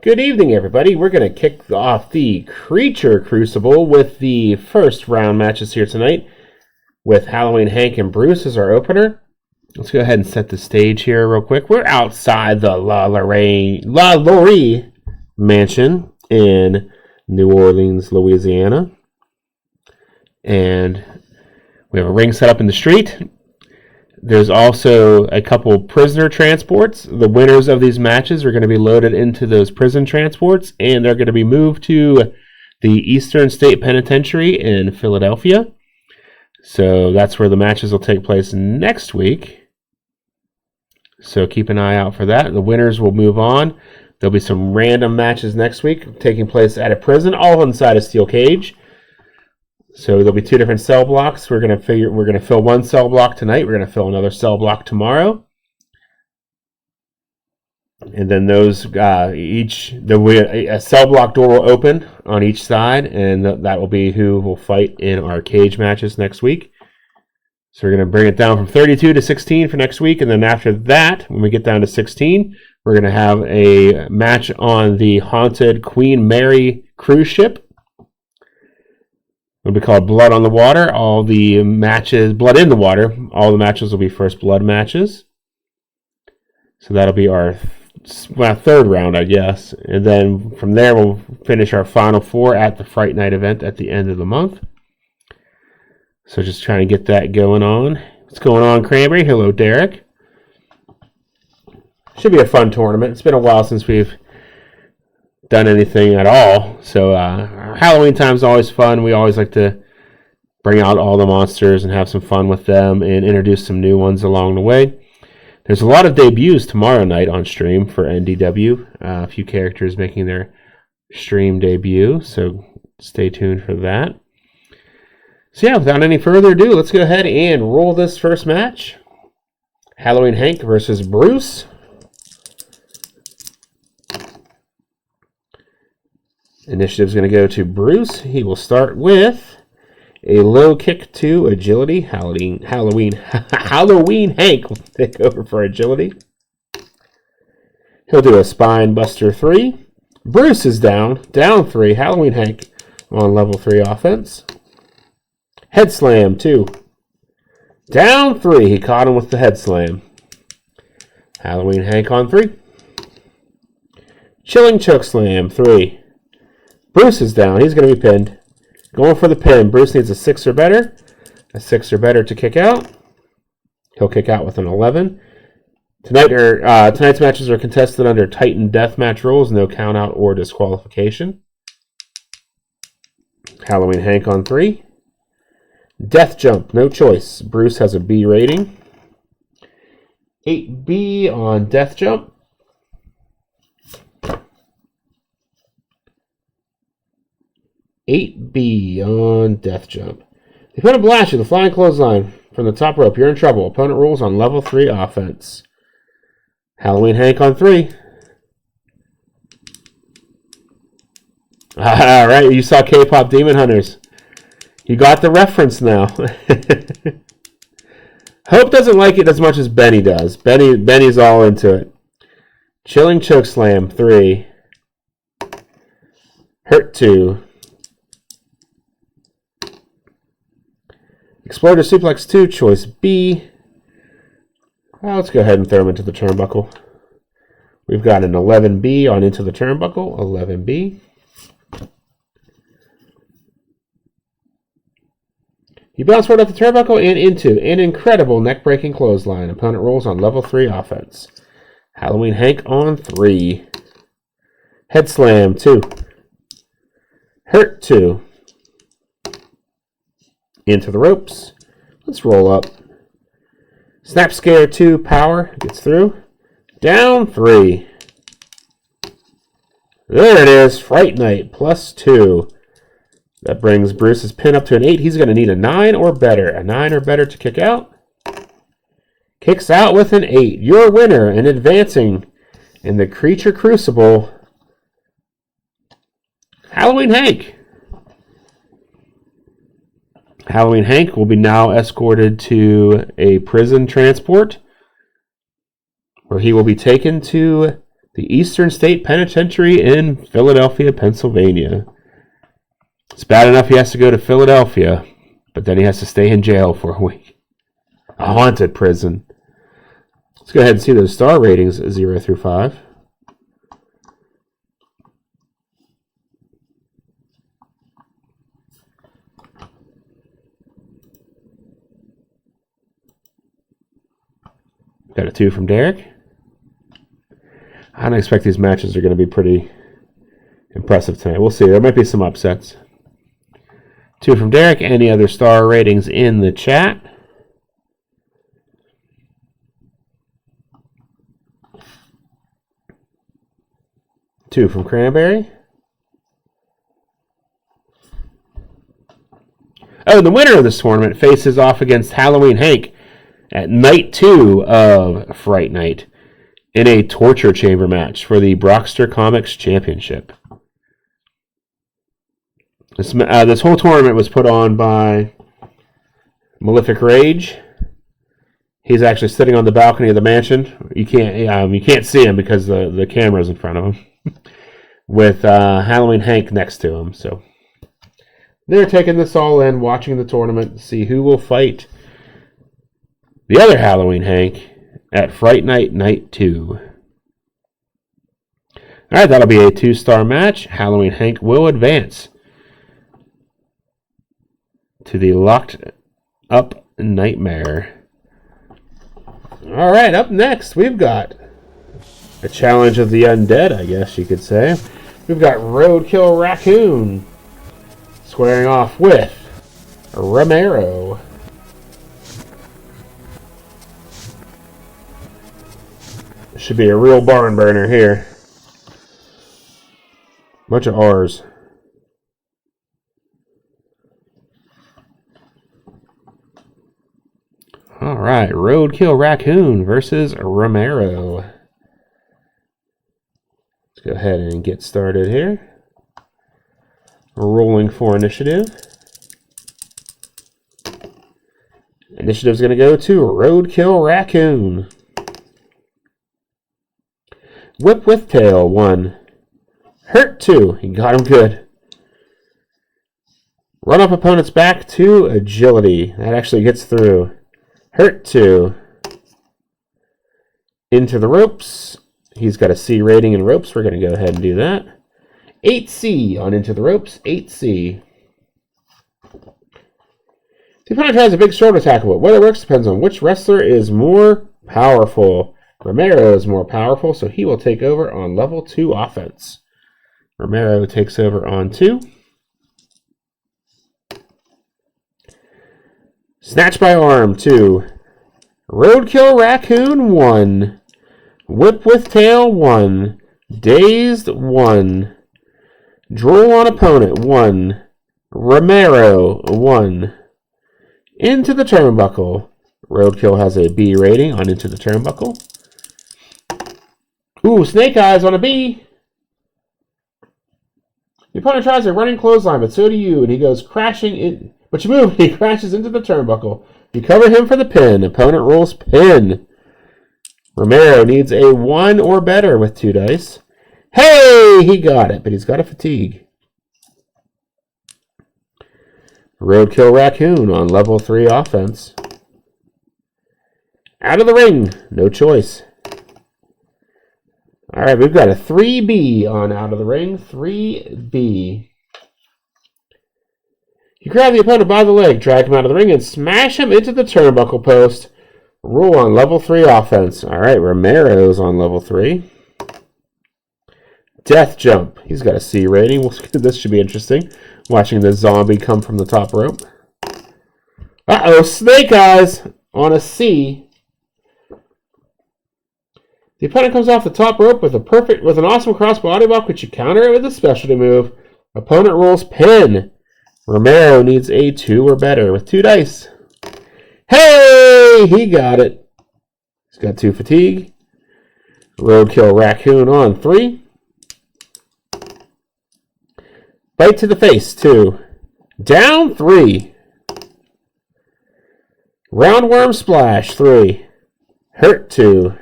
Good evening, everybody. We're going to kick off the Creature Crucible with the first round matches here tonight with Halloween Hank and Bruce as our opener. Let's go ahead and set the stage here real quick. We're outside the LaLaurie mansion in New Orleans, Louisiana. And we have a ring set up in the street. There's also a couple prisoner transports. The winners of these matches are going to be loaded into those prison transports, and they're going to be moved to the Eastern State Penitentiary in Philadelphia. So that's where the matches will take place next week. So keep an eye out for that. The winners will move on. There'll be some random matches next week taking place at a prison, all inside a steel cage. So there'll be two different cell blocks. We're gonna fill one cell block tonight. We're gonna fill another cell block tomorrow, and then those a cell block door will open on each side, and that will be who will fight in our cage matches next week. So we're gonna bring it down from 32 to 16 for next week, and then after that, when we get down to 16, we're gonna have a match on the haunted Queen Mary cruise ship. It'll be called Blood on the Water. All the matches, Blood in the Water, all the matches will be first blood matches. So that'll be our third round, I guess. And then from there, we'll finish our final four at the Fright Night event at the end of the month. So just trying to get that going on. What's going on, Cranberry? Hello, Derek. Should be a fun tournament. It's been a while since we've done anything at all. So Halloween time is always fun. We always like to bring out all the monsters and have some fun with them and introduce some new ones along the way. There's a lot of debuts tomorrow night on stream for NDW. A few characters making their stream debut, so stay tuned for that. So yeah, without any further ado, let's go ahead and roll this first match. Halloween Hank versus Bruce. Initiative is going to go to Bruce. He will start with a low kick to agility. Halloween Hank will take over for agility. He'll do a spine buster 3. Bruce is down 3. Halloween Hank on level 3 offense. Head slam 2. Down 3. He caught him with the head slam. Halloween Hank on 3. Chilling choke slam 3. Bruce is down. He's going to be pinned. Going for the pin. Bruce needs a 6 or better. A 6 or better to kick out. He'll kick out with an 11. Tonight's matches are contested under Titan deathmatch rules. No count out or disqualification. Halloween Hank on 3. Death jump. No choice. Bruce has a B rating. 8B on death jump. 8B on death jump. The opponent blasts you, the flying clothesline from the top rope. You're in trouble. Opponent rolls on level 3 offense. Halloween Hank on 3. All right, you saw K-pop Demon Hunters. You got the reference now. Hope doesn't like it as much as Benny does. Benny's all into it. Chilling choke slam 3. Hurt 2. Exploder suplex 2, choice B. Well, let's go ahead and throw him into the turnbuckle. We've got an 11B on into the turnbuckle. 11B. You bounce right off the turnbuckle and into an incredible neck-breaking clothesline. Opponent rolls on level 3 offense. Halloween Hank on 3. Head slam 2. Hurt 2. Into the ropes. Let's roll up. Snap scare 2, power. Gets through. Down 3. There it is. Fright Night plus 2. That brings Bruce's pin up to an 8. He's going to need a 9 or better. A 9 or better to kick out. Kicks out with an 8. Your winner and advancing in the Creature Crucible, Halloween Hank. Halloween Hank will be now escorted to a prison transport where he will be taken to the Eastern State Penitentiary in Philadelphia, Pennsylvania. It's bad enough he has to go to Philadelphia, but then he has to stay in jail for a week. A haunted prison. Let's go ahead and see those star ratings, 0 through 5. Got a 2 from Derek. I don't expect these matches are going to be pretty impressive tonight. We'll see. There might be some upsets. 2 from Derek. Any other star ratings in the chat? Two from Cranberry. Oh, the winner of this tournament faces off against Halloween Hank at night 2 of Fright Night in a torture chamber match for the Brockster Comics Championship. This whole tournament was put on by Malefic Rage. He's actually sitting on the balcony of the mansion. You can't see him because the camera's in front of him, with Halloween Hank next to him. So they're taking this all in, watching the tournament to see who will fight the other Halloween Hank at Fright Night, Night 2. Alright, that'll be a 2-star match. Halloween Hank will advance to the Locked Up Nightmare. Alright, up next, we've got a challenge of the undead, I guess you could say. We've got Roadkill Raccoon squaring off with Romero. Should be a real barn burner here. Bunch of R's. All right, Roadkill Raccoon versus Romero. Let's go ahead and get started here. Rolling for initiative. Initiative's going to go to Roadkill Raccoon. Whip with tail, 1. Hurt, 2. He got him good. Run up opponent's back, 2. Agility. That actually gets through. Hurt, 2. Into the ropes. He's got a C rating in ropes. We're going to go ahead and do that. 8C on Into the Ropes. 8C. The opponent has a big shoulder tackle, but whether it works depends on which wrestler is more powerful. Romero is more powerful, so he will take over on level 2 offense. Romero takes over on 2. Snatch by arm, 2. Roadkill Raccoon, 1. Whip with tail, 1. Dazed, 1. Drool on opponent, 1. Romero, 1. Into the turnbuckle. Roadkill has a B rating on Into the Turnbuckle. Ooh, Snake Eyes on a B. The opponent tries a running clothesline, but so do you, and he goes crashing in. But you move, and he crashes into the turnbuckle. You cover him for the pin. Opponent rolls pin. Romero needs a 1 or better with 2 dice. Hey, he got it, but he's got a fatigue. Roadkill Raccoon on level 3 offense. Out of the ring, no choice. All right, we've got a 3B on Out of the Ring. 3B. You grab the opponent by the leg, drag him out of the ring, and smash him into the turnbuckle post. Rule on level 3 offense. All right, Romero's on level 3. Death Jump. He's got a C rating. This should be interesting. Watching the zombie come from the top rope. Uh-oh, Snake Eyes on a C. The opponent comes off the top rope with an awesome crossbody walk, which you counter it with a specialty move. Opponent rolls pin. Romero needs a 2 or better with 2 dice. Hey, he got it. He's got 2 fatigue. Roadkill Raccoon on 3. Bite to the face, 2. Down, 3. Roundworm Splash, 3. Hurt, 2.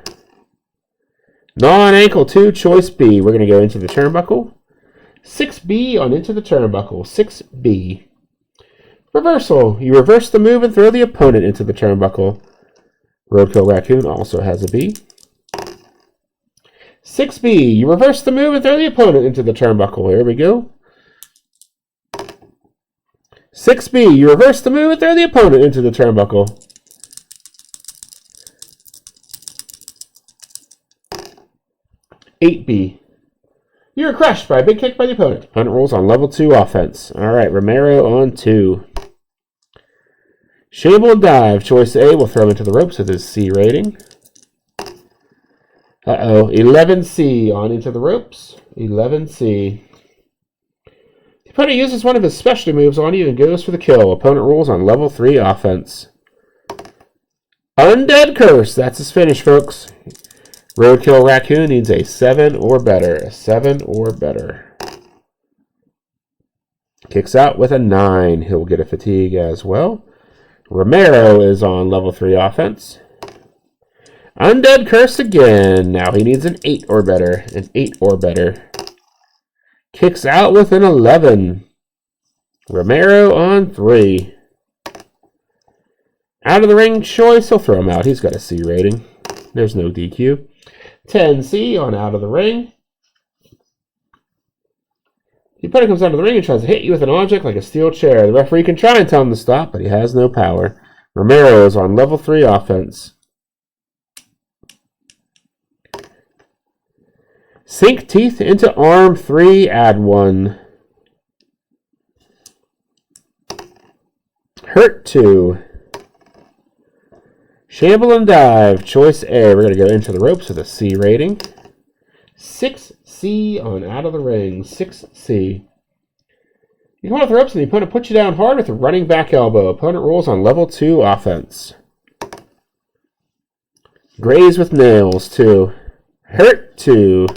Non-ankle 2, choice B. We're going to go into the turnbuckle. 6B on into the turnbuckle. 6B. Reversal. You reverse the move and throw the opponent into the turnbuckle. Roadkill Raccoon also has a B. 6B. You reverse the move and throw the opponent into the turnbuckle. Here we go. 6B. You reverse the move and throw the opponent into the turnbuckle. 8B. You're crushed by a big kick by the opponent. Opponent rolls on level 2 offense. All right, Romero on 2. Shamble and dive. Choice A will throw him into the ropes with his C rating. 11C on into the ropes. 11C. The opponent uses one of his specialty moves on you and goes for the kill. Opponent rolls on level 3 offense. Undead Curse. That's his finish, folks. Roadkill Raccoon needs a 7 or better. A 7 or better. Kicks out with a 9. He'll get a fatigue as well. Romero is on level 3 offense. Undead Curse again. Now he needs an 8 or better. An 8 or better. Kicks out with an 11. Romero on 3. Out of the ring choice. He'll throw him out. He's got a C rating. There's no DQ. 10C on out of the ring. The opponent comes out of the ring and tries to hit you with an object like a steel chair. The referee can try and tell him to stop, but he has no power. Romero is on level 3 offense. Sink teeth into arm 3, add 1. Hurt 2. Shamble and dive. Choice A. We're going to go into the ropes with a C rating. 6C on out of the ring. 6C. You come off the ropes and the opponent puts you down hard with a running back elbow. Opponent rolls on level 2 offense. Graze with nails 2. Hurt 2.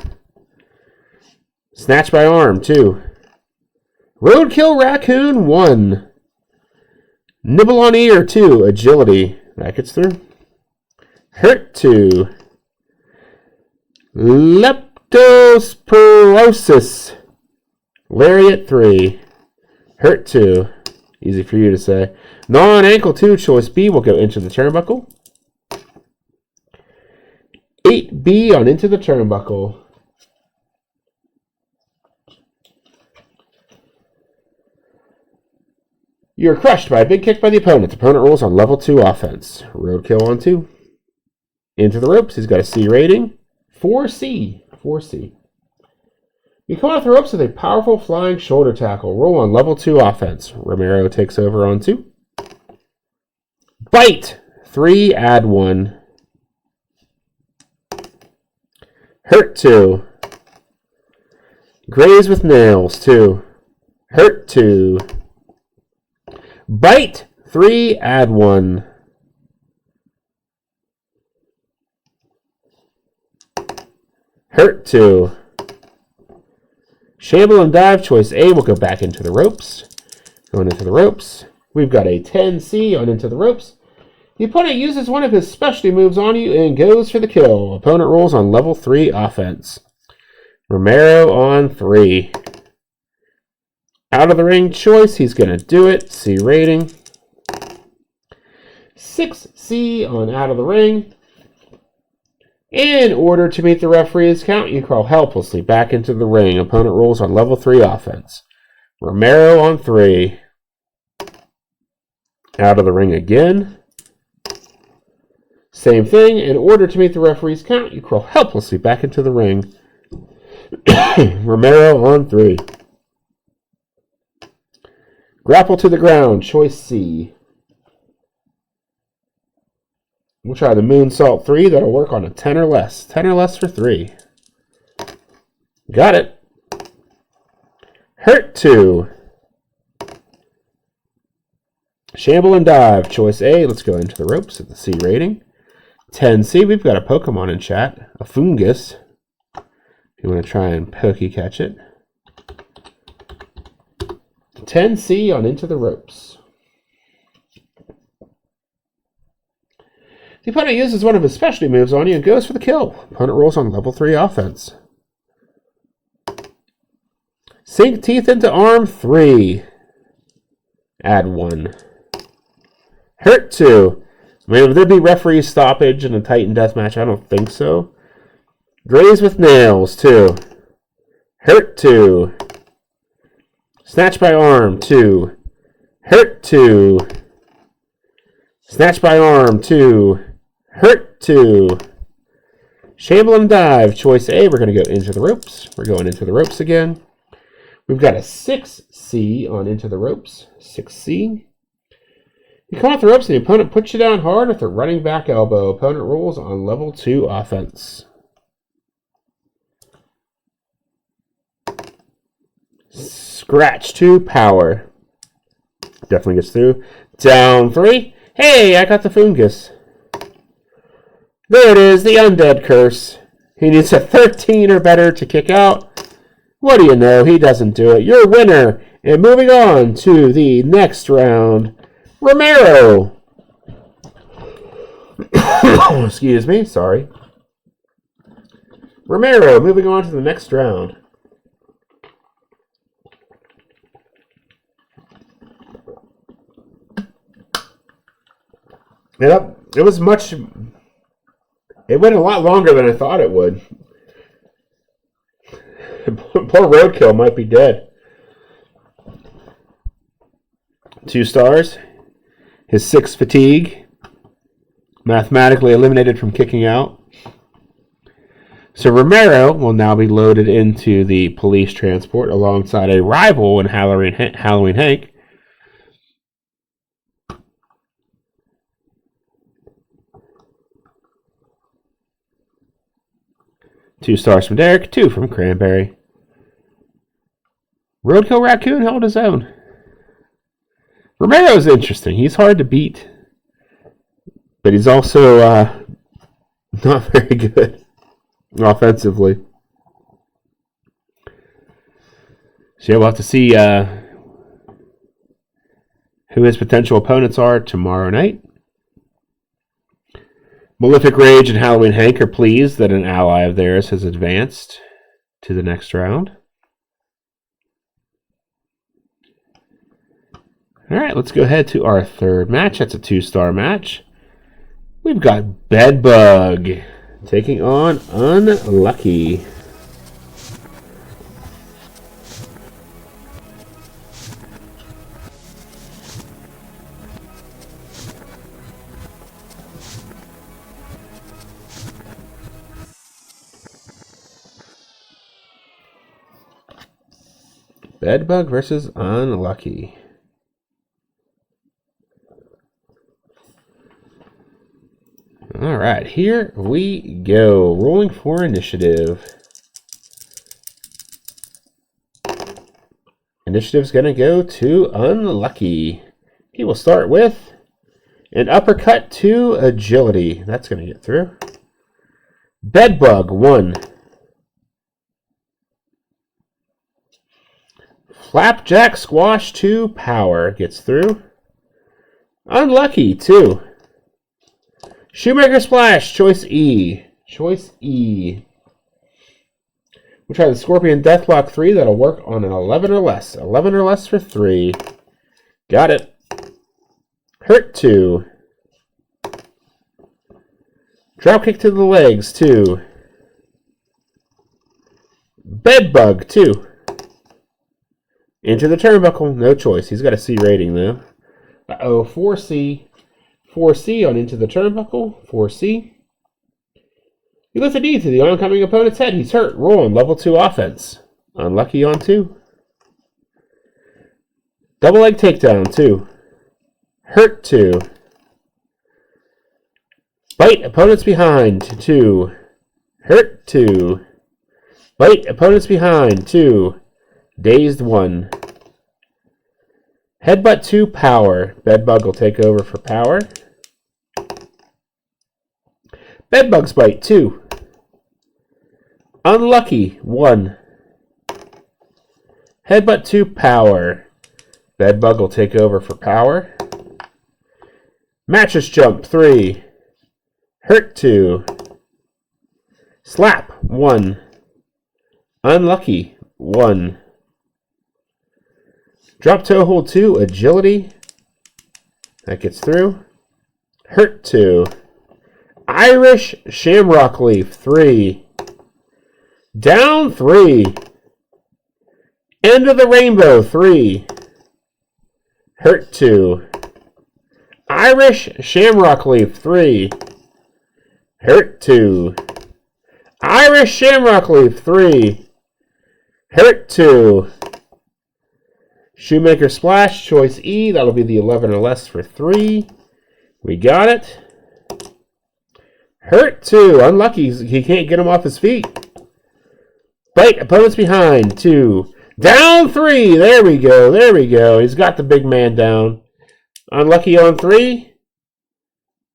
Snatch by arm 2. Roadkill Raccoon 1. Nibble on ear 2. Agility. That gets through. Hurt 2. Leptospirosis. Lariat 3. Hurt 2. Easy for you to say. Non-ankle 2. Choice B will go into the turnbuckle. 8B on into the turnbuckle. You're crushed by a big kick by the opponent. Opponent rolls on level 2 offense. Roadkill on 2. Into the ropes. He's got a C rating. 4C. 4C. You come off the ropes with a powerful flying shoulder tackle. Roll on level 2 offense. Romero takes over on 2. Bite. 3, add 1. Hurt 2. Graze with nails 2. Hurt 2. Bite 3, add 1. Hurt 2. Shamble and dive. Choice A will go back into the ropes. Going into the ropes. We've got a 10C on into the ropes. The opponent uses one of his specialty moves on you and goes for the kill. Opponent rolls on level 3 offense. Romero on 3. Out of the ring choice, he's going to do it. C rating. 6C on out of the ring. In order to meet the referee's count, you crawl helplessly back into the ring. Opponent rolls on level 3 offense. Romero on 3. Out of the ring again. Same thing. In order to meet the referee's count, you crawl helplessly back into the ring. Romero on 3. Grapple to the ground, choice C. We'll try the Moonsault 3. That'll work on a 10 or less. 10 or less for 3. Got it. Hurt 2. Shamble and dive, choice A. Let's go into the ropes at the C rating. 10C. We've got a Pokemon in chat. A Fungus. If you want to try and pokey catch it. 10C on into the ropes. The opponent uses one of his specialty moves on you and goes for the kill. Opponent rolls on level 3 offense. Sink teeth into arm 3. Add 1. Hurt 2. I mean, would there be referee stoppage in a Titan deathmatch? I don't think so. Graze with nails 2. Hurt 2. Snatch by arm 2. Hurt 2. Snatch by arm 2. Hurt 2. Shamble and dive. Choice A. We're going to go into the ropes. We're going into the ropes again. We've got a 6C on into the ropes. 6C. You come off the ropes and the opponent puts you down hard with a running back elbow. Opponent rolls on level 2 offense. Scratch 2 power. Definitely gets through. Down 3. Hey, I got the fungus. There it is, the undead curse. He needs a 13 or better to kick out. What do you know? He doesn't do it. You're a winner. And moving on to the next round, Romero. Excuse me, sorry. Romero, moving on to the next round. Yep, it was much... It went a lot longer than I thought it would. Poor Roadkill might be dead. 2 stars. His 6 fatigue. Mathematically eliminated from kicking out. So Romero will now be loaded into the police transport alongside a rival in Halloween Hank. Two stars from Derek, 2 from Cranberry. Roadkill Raccoon held his own. Romero's interesting. He's hard to beat, but he's also not very good offensively. So yeah, we'll have to see who his potential opponents are tomorrow night. Malefic Rage and Halloween Hank are pleased that an ally of theirs has advanced to the next round. Alright, let's go ahead to our third match. That's a 2-star match. We've got Bedbug taking on Unlucky. Bedbug versus Unlucky. Alright, here we go. Rolling for initiative. Initiative's going to go to Unlucky. He will start with an uppercut to agility. That's going to get through. Bedbug, 1. Flapjack Squash 2 power gets through. Unlucky 2. Shoemaker Splash, choice E. Choice E. We'll try the Scorpion Deathlock 3. That'll work on an 11 or less. 11 or less for 3. Got it. Hurt 2. Drop kick to the legs 2. Bedbug 2. Into the turnbuckle, no choice. He's got a C rating though. Uh-oh, 4C. 4C on into the turnbuckle. 4C. You lift a knee to the oncoming opponent's head. He's hurt. Roll on level 2 offense. Unlucky on 2. Double leg takedown 2. Hurt 2. Bite opponents behind 2. Hurt 2. Bite opponents behind 2. Dazed 1. Headbutt 2 power. Bedbug will take over for power. Bedbug's bite 2. Unlucky 1. Headbutt 2 power. Bedbug will take over for power. Mattress jump 3. Hurt 2. Slap 1. Unlucky 1. Drop toe hold 2. Agility. That gets through. Hurt 2. Irish Shamrock Leaf 3. Down 3. End of the Rainbow 3. Hurt 2. Irish Shamrock Leaf 3. Hurt 2. Irish Shamrock Leaf 3. Hurt 2. Shoemaker Splash, choice E. That'll be the 11 or less for 3. We got it. Hurt 2. Unlucky. He can't get him off his feet. Bite. Opponent's behind. 2. Down 3. There we go. There we go. He's got the big man down. Unlucky on 3.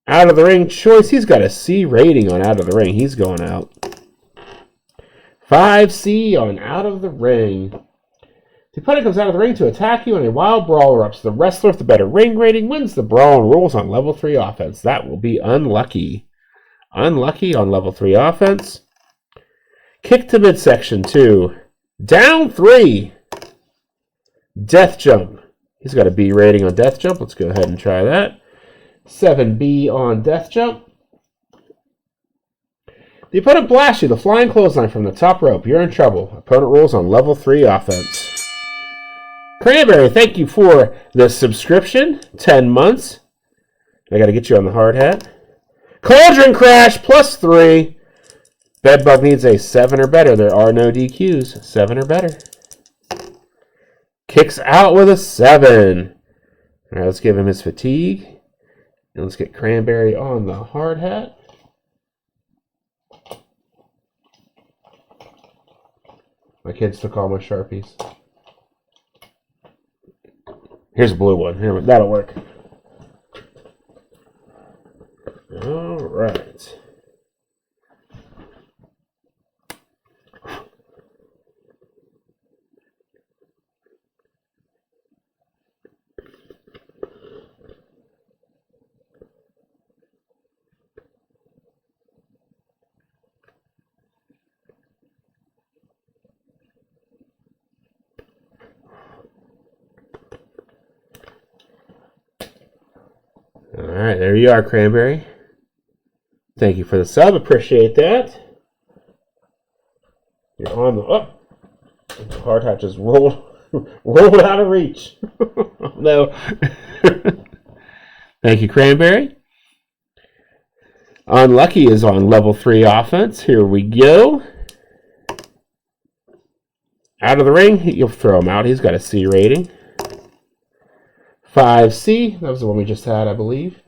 Out of the ring choice. He's got a C rating on out of the ring. He's going out. 5C on out of the ring. The opponent comes out of the ring to attack you in a wild brawl erupts. The wrestler with the better ring rating wins the brawl and rolls on level 3 offense. That will be unlucky. Unlucky on level 3 offense. Kick to midsection 2. Down 3. Death jump. He's got a B rating on death jump. Let's go ahead and try that. 7B on death jump. The opponent blasts you. The flying clothesline from the top rope. You're in trouble. Opponent rolls on level 3 offense. Cranberry, thank you for the subscription. 10 months. I got to get you on the hard hat. Cauldron Crash plus 3. Bedbug needs a 7 or better. There are no DQs. 7 or better. Kicks out with a 7. All right, let's give him his fatigue. And let's get Cranberry on the hard hat. My kids took all my Sharpies. Here's a blue one. Here, that'll work. All right. All right, there you are, Cranberry. Thank you for the sub. Appreciate that. You're on the up. The hard hat just rolled out of reach. No. Thank you, Cranberry. Unlucky is on level 3 offense. Here we go. Out of the ring, you'll throw him out. He's got a C rating. 5C. That was the one we just had, I believe.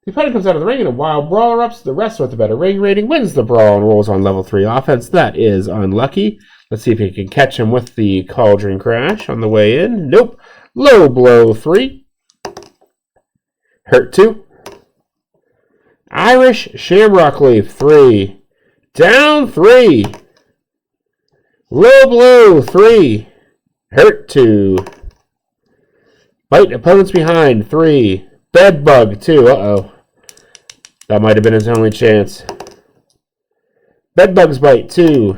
The opponent comes out of the ring in a wild brawl erupts. The wrestler with the better ring rating wins the brawl and rolls on level 3 offense. That is unlucky. Let's see if he can catch him with the Cauldron Crash on the way in. Nope. Low blow 3. Hurt 2. Irish Shamrock Leaf 3. Down 3. Low blow 3. Hurt 2. Bite opponents behind 3. Bedbug 2. Uh-oh. That might have been his only chance. Bedbug's bite 2.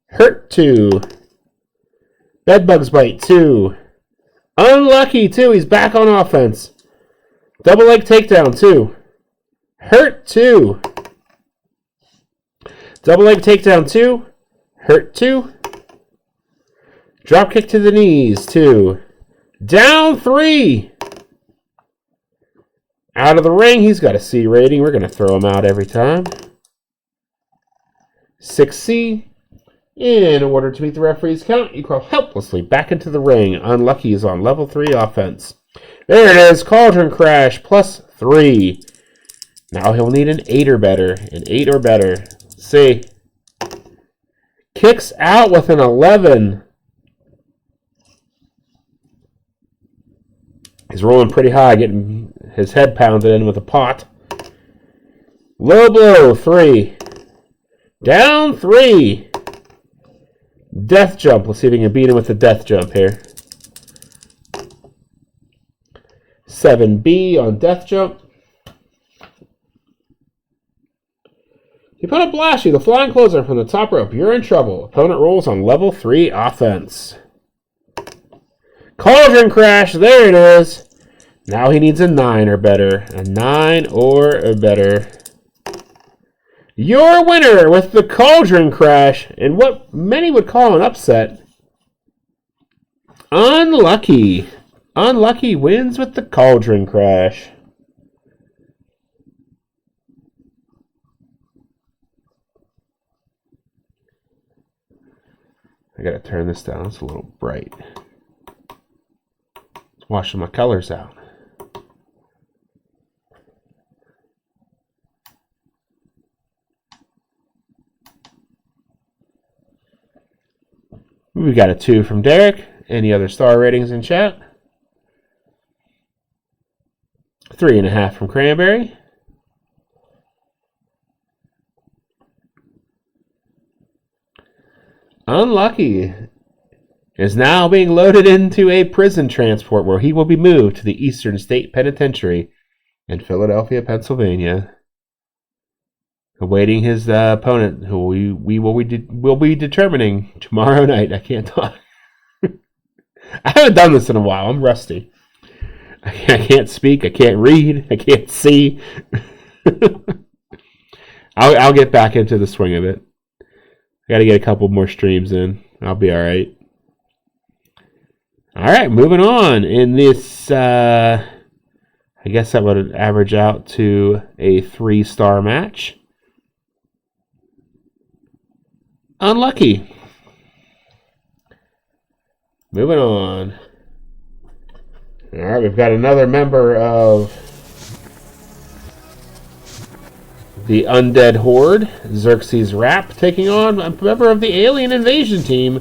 Hurt 2. Bedbug's bite 2. Unlucky 2. He's back on offense. Double leg takedown 2. Hurt 2. Double leg takedown 2. Hurt 2. Drop kick to the knees 2. Down 3. Out of the ring. He's got a C rating. We're going to throw him out every time. 6C. In order to meet the referee's count, you crawl helplessly back into the ring. Unlucky is on level 3 offense. There it is. Cauldron Crash plus 3. Now he'll need an 8 or better. An 8 or better. C. Kicks out with an 11. He's rolling pretty high, getting his head pounded in with a pot. Low blow 3. Down 3. Death jump. Let's see if we can beat him with the death jump here. 7B on death jump. Opponent blasts you, the flying closer from the top rope. You're in trouble. Opponent rolls on level 3 offense. Cauldron Crash, there it is. Now he needs a 9 or better. A 9 or better. Your winner with the Cauldron Crash, and what many would call an upset. Unlucky. Unlucky wins with the Cauldron Crash. I gotta turn this down, it's a little bright. It's washing my colors out. We got a 2 from Derek. Any other star ratings in chat? 3.5 from Cranberry. Unlucky is now being loaded into a prison transport where he will be moved to the Eastern State Penitentiary in Philadelphia, Pennsylvania, awaiting his opponent, who we will be determining tomorrow night. I can't talk. I haven't done this in a while. I'm rusty. I can't speak. I can't read. I can't see. I'll get back into the swing of it. I got to get a couple more streams in. I'll be all right. All right, moving on. In this, I guess that would average out to a 3-star match. Unlucky. Moving on. All right, we've got another member of the Undead Horde, Xerxes Rapp, taking on a member of the Alien Invasion team,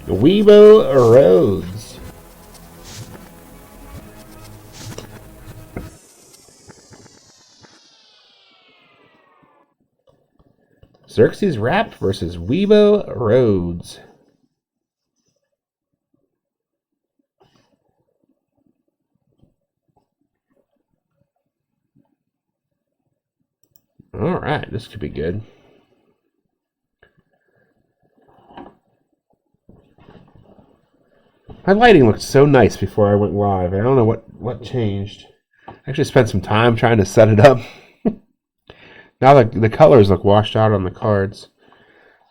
Wheebo Rhodes. Xerxes Rapp versus Wheebo Rhodes. All right, this could be good. My lighting looked so nice before I went live. I don't know what changed. I actually spent some time trying to set it up. Now the colors look washed out on the cards.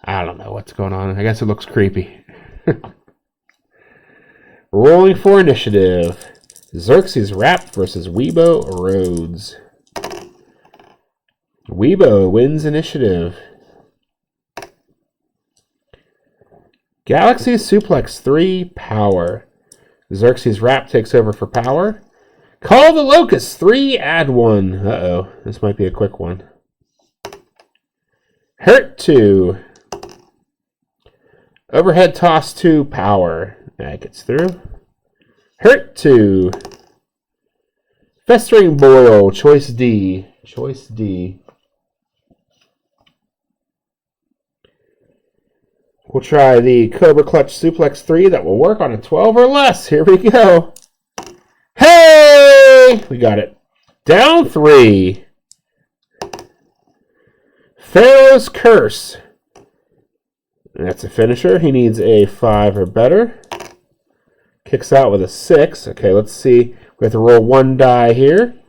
I don't know what's going on. I guess it looks creepy. Rolling for initiative. Xerxes Rapp versus Wheebo Rhodes. Wheebo wins initiative. Galaxy Suplex 3 Power. Xerxes Rapp takes over for Power. Call the Locust 3 add 1. Uh-oh, this might be a quick one. Hurt 2. Overhead Toss 2 Power. That gets through. Hurt 2. Festering Boil. Choice D. Choice D. We'll try the Cobra Clutch Suplex 3. That will work on a 12 or less. Here we go. Hey! We got it. Down 3. Pharaoh's Curse. That's a finisher. He needs a 5 or better. Kicks out with a 6. Okay, let's see. We have to roll 1 die here.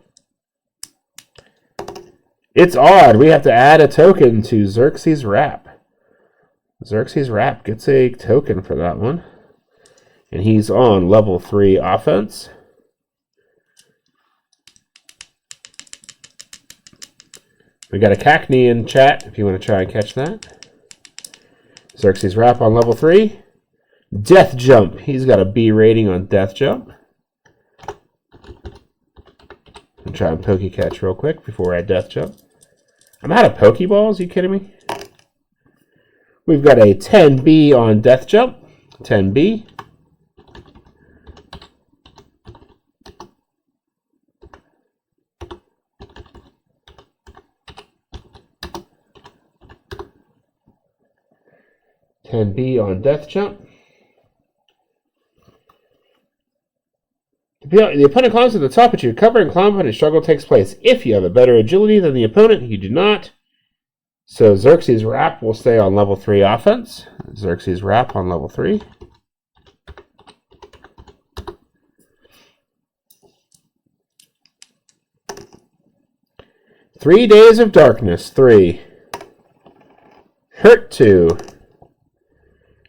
It's odd. We have to add a token to Xerxes Rapp. Xerxes Rapp gets a token for that one. And he's on level 3 offense. We got a Cackney in chat if you want to try and catch that. Xerxes Rapp on level 3. Death Jump. He's got a B rating on Death Jump. I'll try and Poke Catch real quick before I Death Jump. I'm out of Pokeballs. Are you kidding me? We've got a 10B on Death Jump. 10B. On Death Jump. The opponent climbs to the top, but you recover and climb when a struggle takes place. If you have a better agility than the opponent, you do not. So Xerxes Rapp will stay on level 3 offense. Xerxes Rapp on level 3. Three Days of Darkness, 3. Hurt 2.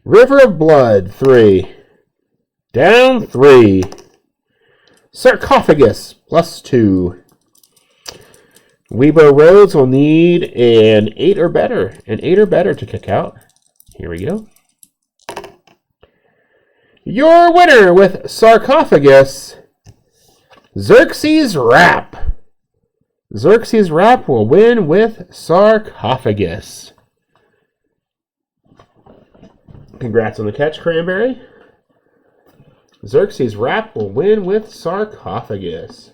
River of Blood, 3. Down 3. Sarcophagus, +2. Wheebo Roads will need an 8 or better. An 8 or better to kick out. Here we go. Your winner with Sarcophagus, Xerxes Rapp. Xerxes Rapp will win with Sarcophagus. Congrats on the catch, Cranberry. Xerxes Rapp will win with Sarcophagus.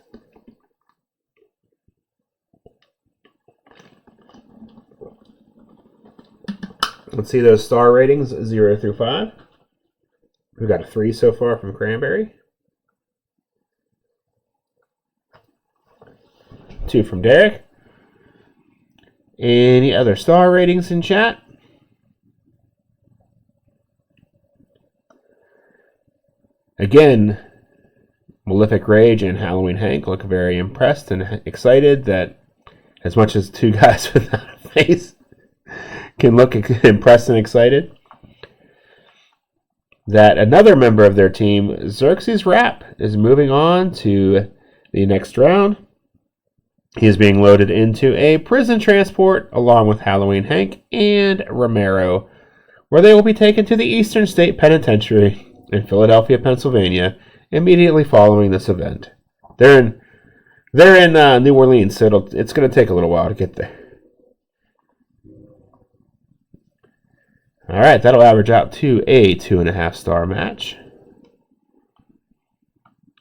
Let's see those star ratings, 0 through 5. We've got a 3 so far from Cranberry. 2 from Derek. Any other star ratings in chat? Again, Malefic Rage and Halloween Hank look very impressed and excited that as much as two guys without a face can look impressed and excited, that another member of their team, Xerxes Rapp, is moving on to the next round. He is being loaded into a prison transport along with Halloween Hank and Romero, where they will be taken to the Eastern State Penitentiary in Philadelphia, Pennsylvania, immediately following this event. They're in New Orleans, so it's going to take a little while to get there. All right, that'll average out to a 2.5 star match.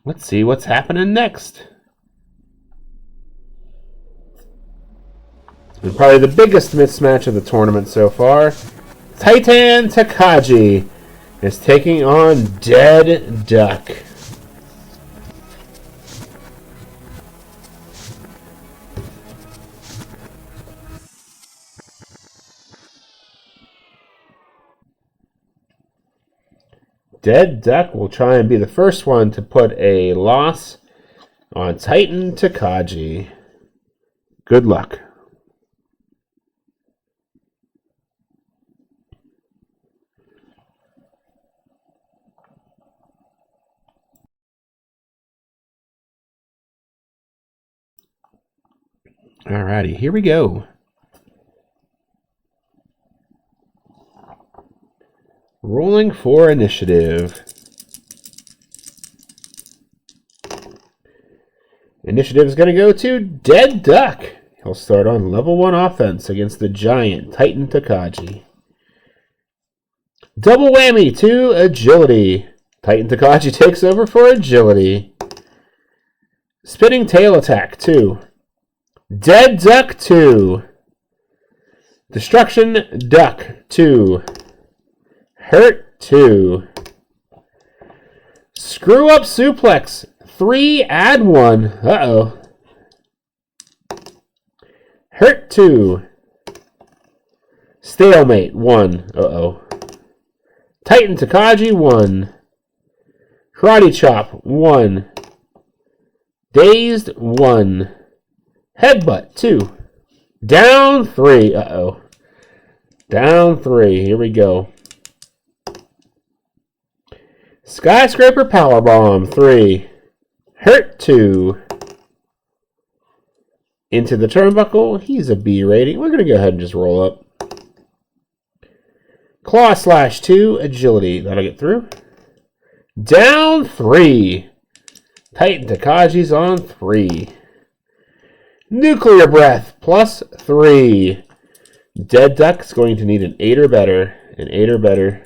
Let's see what's happening next. And probably the biggest mismatch of the tournament so far. Taitan Tokage is taking on Dead Duck. Dead Duck will try and be the first one to put a loss on Titan Tokage. Good luck. Alrighty, here we go. Rolling for initiative. Initiative is going to go to Dead Duck. He'll start on level 1 offense against the giant Titan Tokage. Double whammy to agility. Titan Tokage takes over for agility. Spinning tail attack 2. Dead Duck 2. Destruction Duck 2. Hurt 2. Screw up suplex 3, add 1. Uh-oh. Hurt 2. Stalemate 1. Uh-oh. Titan Tokage 1. Karate Chop 1. Dazed 1. Headbutt 2. Down 3. Uh-oh. Down 3. Here we go. Skyscraper Powerbomb 3. Hurt 2. Into the turnbuckle. He's a B rating. We're going to go ahead and just roll up. Claw Slash 2. Agility. That'll get through. Down 3. Titan Tokage's on 3. Nuclear Breath +3. Dead Duck's going to need an 8 or better. An 8 or better.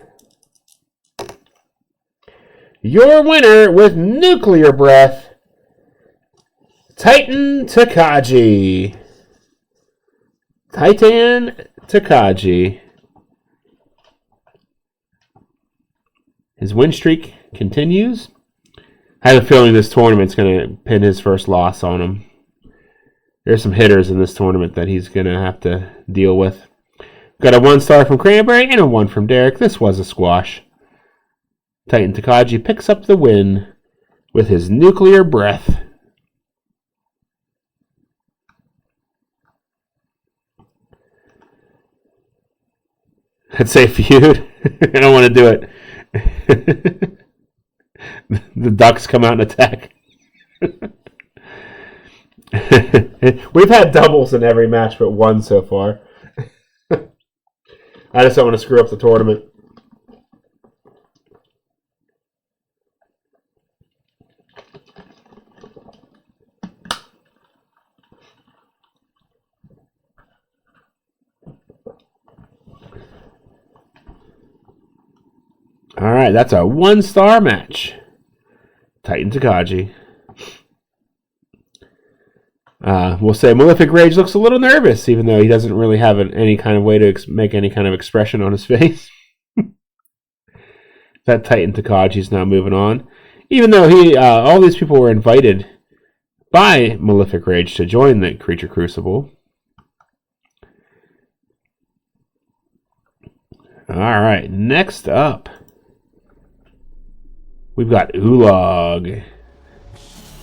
Your winner with Nuclear Breath, Titan Tokage. Titan Tokage. His win streak continues. I have a feeling this tournament's going to pin his first loss on him. There's some hitters in this tournament that he's going to have to deal with. Got a 1-star from Cranberry and a 1 from Derek. This was a squash. Titan Tokage picks up the win with his nuclear breath. I'd say feud. I don't want to do it. The ducks come out and attack. We've had doubles in every match but one so far. I just don't want to screw up the tournament. All right, that's a 1-star match. Titan Tokage. We'll say Malefic Rage looks a little nervous, even though he doesn't really have any kind of way to make any kind of expression on his face. That Titan Tokage is now moving on. Even though all these people were invited by Malefic Rage to join the Creature Crucible. All right, next up, we've got Ooolahg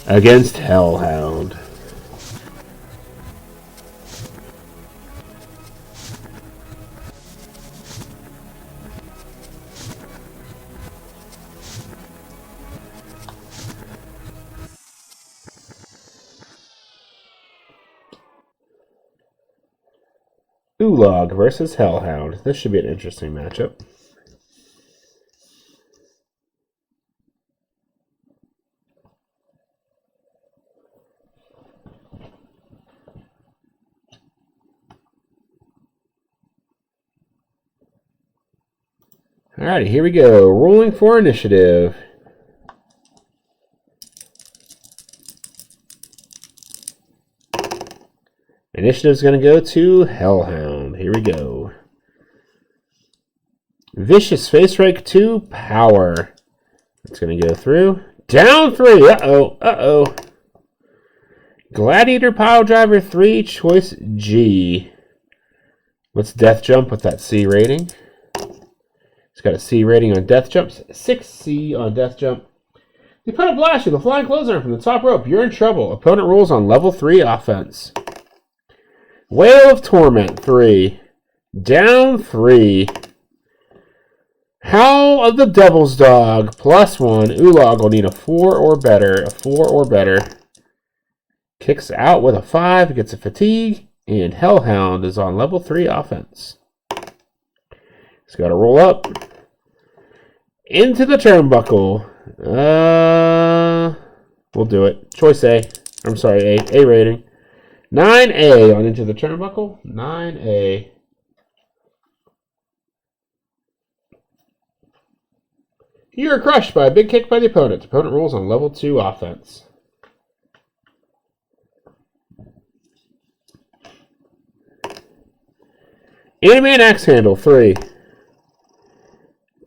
against Hellhound. Ooolahg versus Hellhound. This should be an interesting matchup. Alrighty, here we go. Rolling for initiative. Initiative's going to go to Hellhound. Here we go. Vicious Face Rake 2 Power. It's going to go through. Down 3. Uh-oh. Uh-oh. Gladiator Pile Driver 3 Choice G. Let's Death Jump with that C rating. It's got a C rating on Death Jumps. 6C on Death Jump. The opponent blasts you with a flying clothesline from the top rope. You're in trouble. Opponent rolls on level 3 offense. Whale of Torment 3. Down 3. Howl of the Devil's Dog +1. Ooolahg will need a 4 or better. A 4 or better. Kicks out with a 5. Gets a fatigue. And Hellhound is on level 3 offense. He's got to roll up. Into the turnbuckle. We'll do it. Choice A. I'm sorry, A rating. 9A on Into the Turnbuckle. 9A. You are crushed by a big kick by the opponent. The opponent rolls on level 2 offense. Enemy and Axe Handle 3.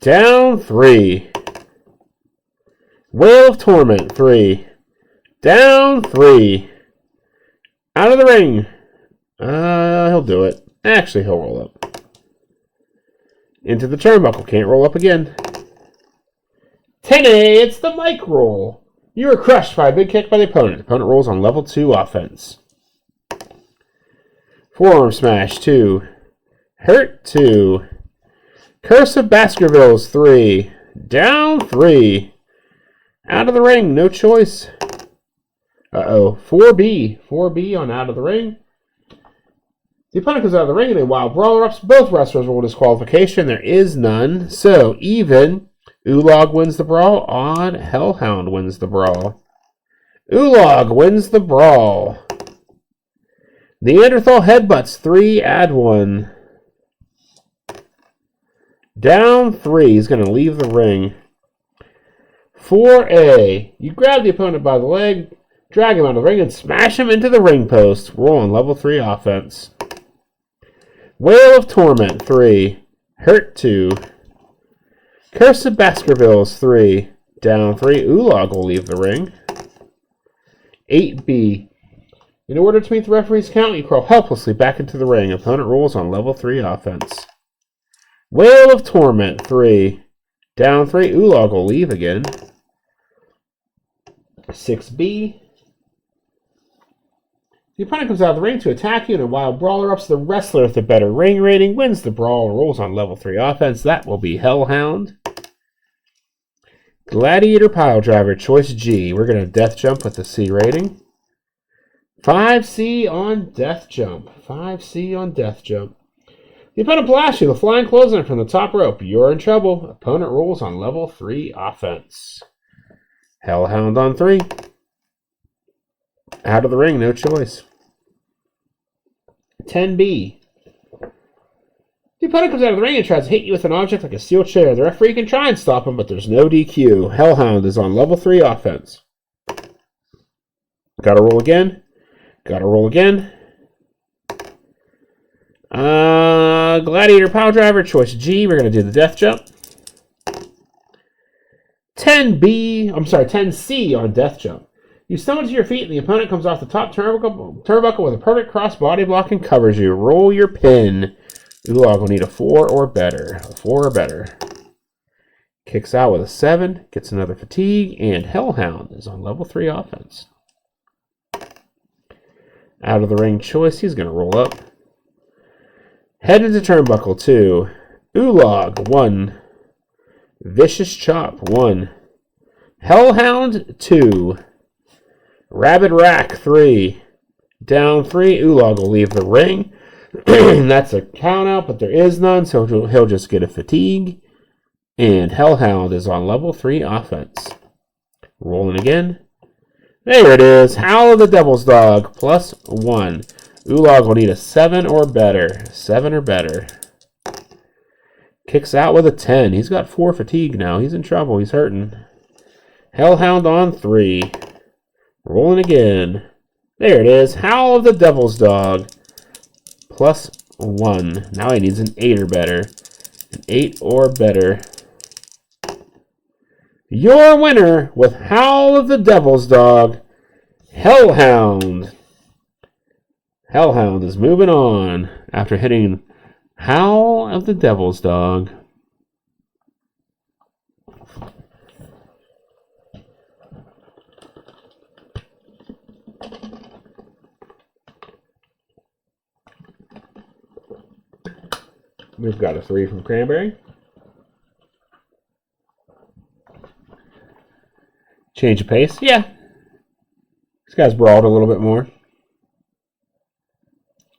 Down 3. Whale of Torment 3. Down 3. Out of the ring. He'll do it. Actually, he'll roll up. Into the turnbuckle. Can't roll up again. 10A. It's the mic roll. You are crushed by a big kick by the opponent. The opponent rolls on level 2 offense. Forearm smash 2. Hurt 2. Curse of Baskervilles 3. Down 3. Out of the ring. No choice. Uh-oh. 4B. 4B on out of the ring. The opponent comes out of the ring in a wild brawl erupts. Both wrestlers roll disqualification. There is none. So, even. Ooolahg wins the brawl. Odd. Hellhound wins the brawl. Ooolahg wins the brawl. Neanderthal headbutts 3. Add 1. Down 3. He's going to leave the ring. 4A. You grab the opponent by the leg. Drag him out of the ring and smash him into the ring post. Roll on level 3 offense. Whale of Torment 3. Hurt 2. Curse of Baskervilles 3. Down 3. Ooolahg will leave the ring. 8B. In order to meet the referee's count, you crawl helplessly back into the ring. Opponent rolls on level 3 offense. Whale of Torment, 3. Down 3. Ooolahg will leave again. 6B. The opponent comes out of the ring to attack you, and a wild brawler ups the wrestler with the better ring rating, wins the brawl, and rolls on level 3 offense. That will be Hellhound. Gladiator Piledriver, choice G. We're going to death jump with the C rating. 5C on death jump. 5C on death jump. The opponent blasts you, the flying clothesline from the top rope. You're in trouble. Opponent rolls on level 3 offense. Hellhound on 3. Out of the ring, no choice. 10B. The opponent comes out of the ring and tries to hit you with an object like a steel chair. The referee can try and stop him, but there's no DQ. Hellhound is on level 3 offense. Gotta roll again. Gotta roll again. Gladiator Piledriver, choice G. We're going to do the death jump. 10C on death jump. You stumble to your feet, and the opponent comes off the top turnbuckle with a perfect cross body block and covers you. Roll your pin. Ooolahg will need a 4 or better. A 4 or better. Kicks out with a 7, gets another fatigue, and Hellhound is on level 3 offense. Out of the ring choice, he's going to roll up. Head into turnbuckle 2. Ooolahg 1. Vicious Chop 1. Hellhound 2. Rabid Rack 3. Down 3. Ooolahg will leave the ring. That's a count out, but there is none, so he'll just get a fatigue. And Hellhound is on level 3 offense. Rolling again. There it is. Howl of the Devil's Dog, plus 1. Ooolahg will need a 7 or better. 7 or better. Kicks out with a 10. He's got 4 fatigue now. He's in trouble. He's hurting. Hellhound on 3. Rolling again. There it is. Howl of the Devil's Dog, plus 1. Now he needs an 8 or better. An 8 or better. Your winner with Howl of the Devil's Dog, Hellhound. Hellhound is moving on after hitting Howl of the Devil's Dog. We've got a 3 from Cranberry. Change of pace. Yeah. This guy's brawled a little bit more.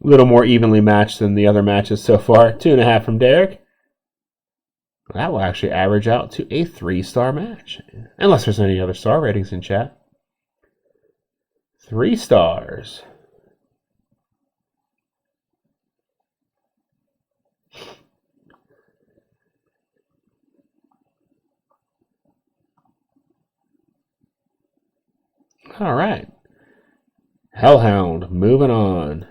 A little more evenly matched than the other matches so far. 2.5 from Derek. That will actually average out to a 3-star match. Unless there's any other star ratings in chat. 3 stars. All right. Hellhound, moving on.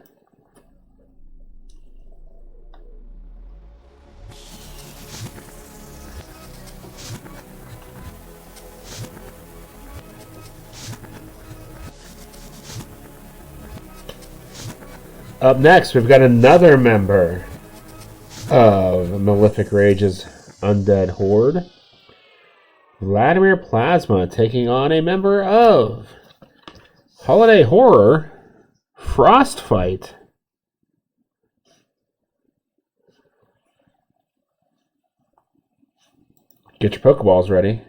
Up next, we've got another member of Malefic Rage's Undead Horde. Vladimir Plasma taking on a member of Holiday Horror, Frostfight. Get your Pokeballs ready.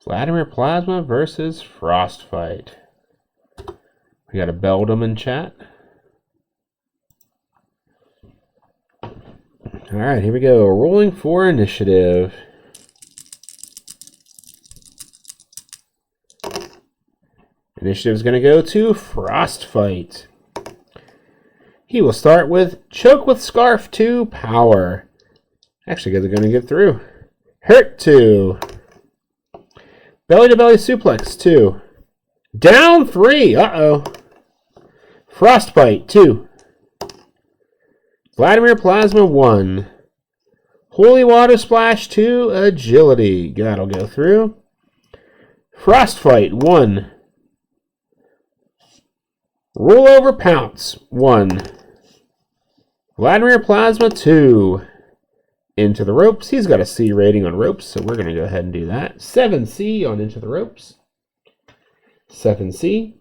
Vladimir Plasma versus Frostfight. We got a Beldum in chat. All right, here we go. Rolling for initiative. Initiative is going to go to Frostfight. He will start with Choke with Scarf 2, Power. Actually, they're going to get through. Hurt 2. Belly to Belly Suplex 2. Down 3. Uh-oh. Frostbite 2. Vladimir Plasma 1. Holy Water Splash 2, Agility. That'll go through. Frostfight 1. Rollover Pounce 1. Vladimir Plasma 2. Into the Ropes. He's got a C rating on ropes, so we're going to go ahead and do that. 7C on Into the Ropes. 7C.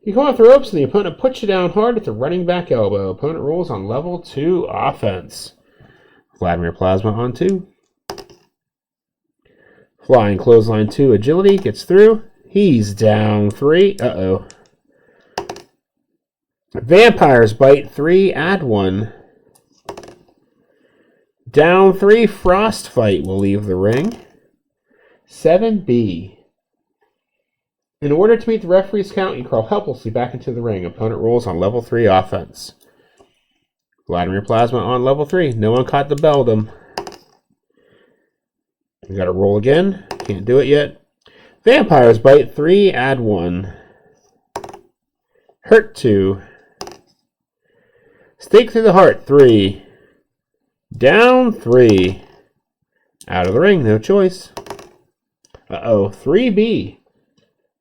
You come off the ropes and the opponent puts you down hard at the running back elbow. Opponent rolls on level 2 offense. Vladimir Plasma on 2. Flying Clothesline 2 Agility gets through. He's down 3. Uh-oh. Vampire's Bite 3, add 1. Down 3, Frostfight will leave the ring. 7B. In order to meet the referee's count, you crawl helplessly back into the ring. Opponent rolls on level 3 offense. Vladimir Plasma on level 3. No one caught the beldom. We got to roll again. Can't do it yet. Vampire's Bite 3, add 1. Hurt 2. Stake through the heart 3. Down 3. Out of the ring, no choice. Uh-oh, 3B.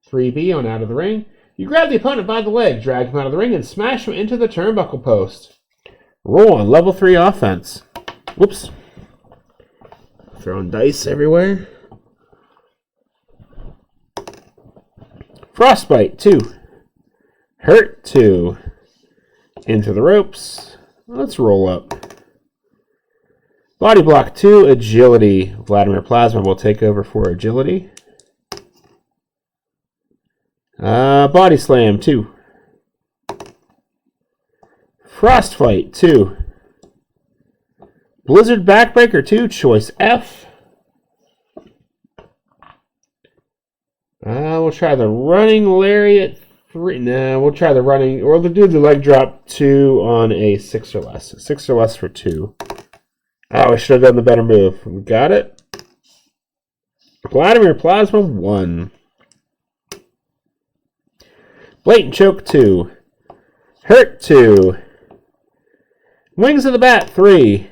3B on out of the ring. You grab the opponent by the leg, drag him out of the ring, and smash him into the turnbuckle post. Roll on level 3 offense. Whoops. Throwing dice everywhere. Frostbite 2. Hurt 2. Into the ropes. Let's roll up. Body Block 2, Agility. Vladimir Plasma will take over for Agility. Body Slam 2. Frostfight 2. Blizzard Backbreaker 2, choice F. We'll try the Running Lariat 3. Nah, we'll try the running, or we'll do the leg drop 2 on a 6 or less. 6 or less for 2. Oh, I should have done the better move. We got it. Vladimir Plasma 1. Blatant Choke 2. Hurt 2. Wings of the Bat 3.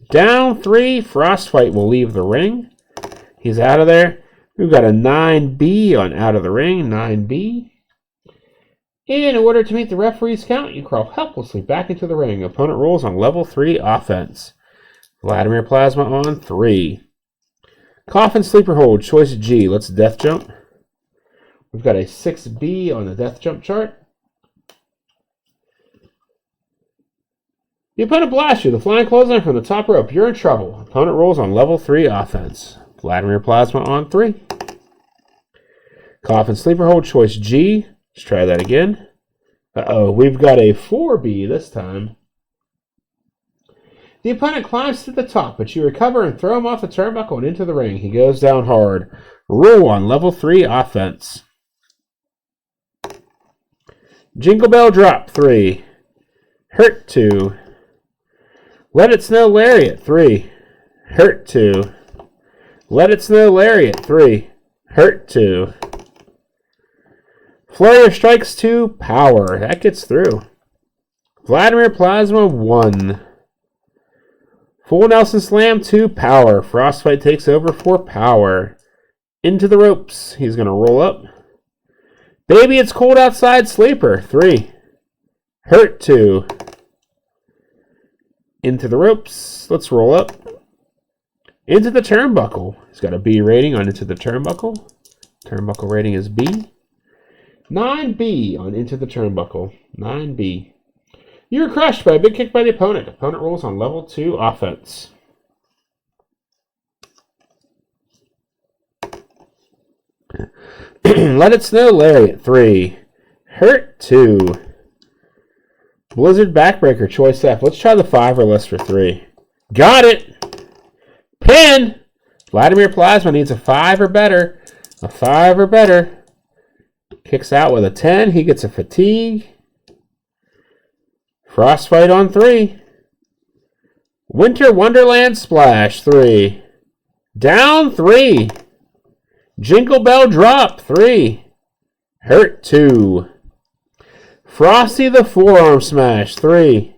Down 3. Frostfight will leave the ring. He's out of there. We've got a 9B on out of the ring. 9B. In order to meet the referee's count, you crawl helplessly back into the ring. Opponent rolls on level 3 offense. Vladimir Plasma on 3. Coffin Sleeper Hold, choice G. Let's death jump. We've got a 6B on the death jump chart. The opponent blasts you. The flying clothesline from the top rope. You're in trouble. Opponent rolls on level 3 offense. Vladimir Plasma on 3. Coffin Sleeper Hold, choice G. Let's try that again. Uh-oh, we've got a 4B this time. The opponent climbs to the top, but you recover and throw him off the turnbuckle and into the ring. He goes down hard. Roll on level 3 offense. Jingle Bell Drop 3. Hurt 2. Let It Snow Lariat 3. Hurt 2. Let It Snow Lariat 3. Hurt 2. Flurry of Strikes 2. Power. That gets through. Vladimir Plasma 1. Full Nelson Slam 2. Power. Frostfight takes over for power. Into the ropes. He's going to roll up. Baby It's Cold Outside Sleeper 3. Hurt 2. Into the ropes. Let's roll up. Into the turnbuckle. He's got a B rating on Into the Turnbuckle. Turnbuckle rating is B. 9B on Into the Turnbuckle. 9B. You're crushed by a big kick by the opponent. Opponent rolls on level 2 offense. Let It Snow Lariat 3. Hurt 2. Blizzard Backbreaker choice F. Let's try the 5 or less for 3. Got it! Pin! Vladimir Plasma needs a 5 or better. A 5 or better. Kicks out with a 10. He gets a fatigue. Frostfight on 3. Winter Wonderland Splash 3. Down 3. Jingle Bell Drop 3. Hurt 2. Frosty the Forearm Smash 3.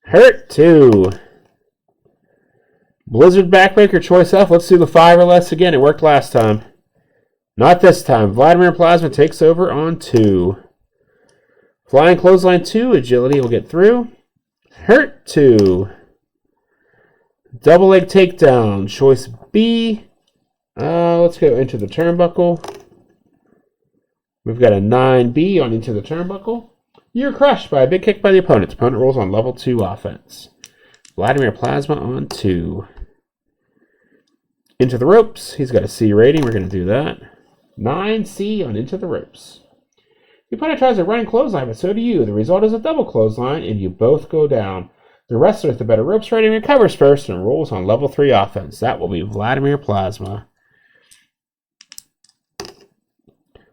Hurt 2. Blizzard Backbreaker, choice F. Let's do the 5 or less again. It worked last time. Not this time. Vladimir Plasma takes over on 2. Flying Clothesline 2. Agility will get through. Hurt 2. Double leg takedown. Choice B. Let's go into the turnbuckle. We've got a 9B on into the turnbuckle. You're crushed by a big kick by the opponent. Opponent rolls on level 2 offense. Vladimir Plasma on 2. Into the ropes. He's got a C rating. We're going to do that. 9C on into the ropes. The opponent tries a running clothesline, but so do you. The result is a double clothesline, and you both go down. The wrestler with the better ropes rating recovers first and rolls on level 3 offense. That will be Vladimir Plasma.